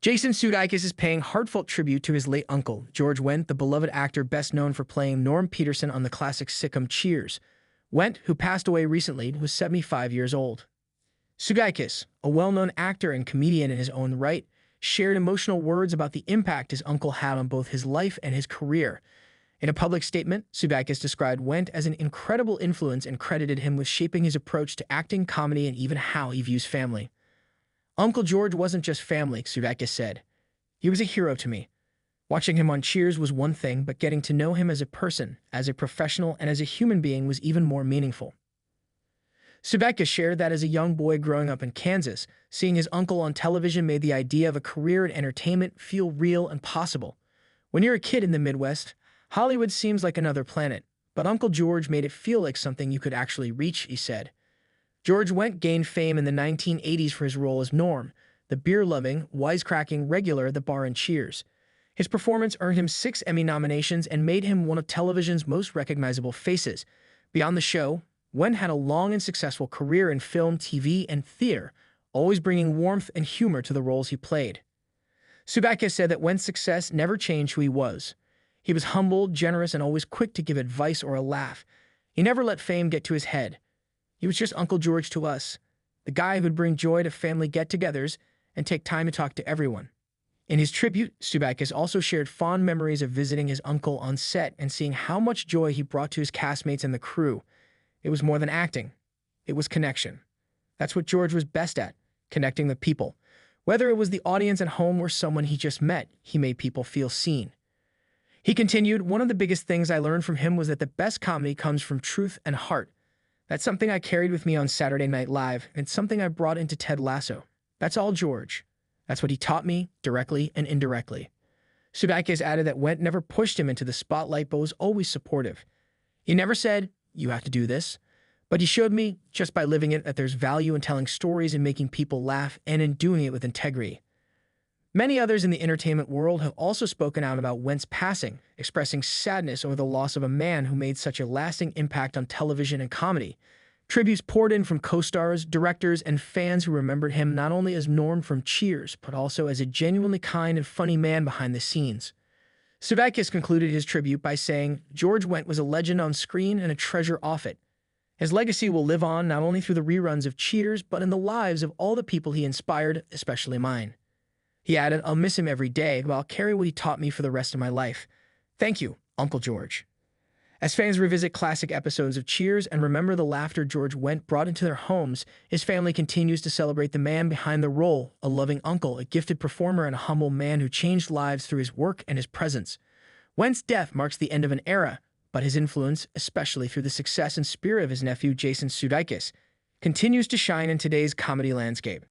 Jason Sudeikis is paying heartfelt tribute to his late uncle, George Wendt, the beloved actor best known for playing Norm Peterson on the classic sitcom Cheers. Wendt, who passed away recently, was 75 years old. Sudeikis, a well-known actor and comedian in his own right, shared emotional words about the impact his uncle had on both his life and his career. In a public statement, Sudeikis described Wendt as an incredible influence and credited him with shaping his approach to acting, comedy, and even how he views family. Uncle George wasn't just family, Sudeikis said. He was a hero to me. Watching him on Cheers was one thing, but getting to know him as a person, as a professional, and as a human being was even more meaningful. Sudeikis shared that as a young boy growing up in Kansas, seeing his uncle on television made the idea of a career in entertainment feel real and possible. When you're a kid in the Midwest, Hollywood seems like another planet, but Uncle George made it feel like something you could actually reach, he said. George Wendt gained fame in the 1980s for his role as Norm, the beer-loving, wisecracking regular at the bar in Cheers. His performance earned him 6 Emmy nominations and made him one of television's most recognizable faces. Beyond the show, Wendt had a long and successful career in film, TV, and theater, always bringing warmth and humor to the roles he played. Sudeikis said that Wendt's success never changed who he was. He was humble, generous, and always quick to give advice or a laugh. He never let fame get to his head. He was just Uncle George to us, the guy who would bring joy to family get-togethers and take time to talk to everyone. In his tribute, Sudeikis also shared fond memories of visiting his uncle on set and seeing how much joy he brought to his castmates and the crew. It was more than acting. It was connection. That's what George was best at, connecting with people. Whether it was the audience at home or someone he just met, he made people feel seen. He continued, "One of the biggest things I learned from him was that the best comedy comes from truth and heart. That's something I carried with me on Saturday Night Live, and it's something I brought into Ted Lasso. That's all George. That's what he taught me, directly and indirectly." Sudeikis added that Wendt never pushed him into the spotlight but was always supportive. He never said, "You have to do this," but he showed me, just by living it, that there's value in telling stories and making people laugh and in doing it with integrity. Many others in the entertainment world have also spoken out about Wendt's passing, expressing sadness over the loss of a man who made such a lasting impact on television and comedy. Tributes poured in from co-stars, directors, and fans who remembered him not only as Norm from Cheers, but also as a genuinely kind and funny man behind the scenes. Sudeikis concluded his tribute by saying, "George Wendt was a legend on screen and a treasure off it. His legacy will live on not only through the reruns of Cheers, but in the lives of all the people he inspired, especially mine." He added, "I'll miss him every day, but I'll carry what he taught me for the rest of my life. Thank you, Uncle George." As fans revisit classic episodes of Cheers and remember the laughter George Wendt brought into their homes, his family continues to celebrate the man behind the role, a loving uncle, a gifted performer, and a humble man who changed lives through his work and his presence. Wendt's death marks the end of an era, but his influence, especially through the success and spirit of his nephew Jason Sudeikis, continues to shine in today's comedy landscape.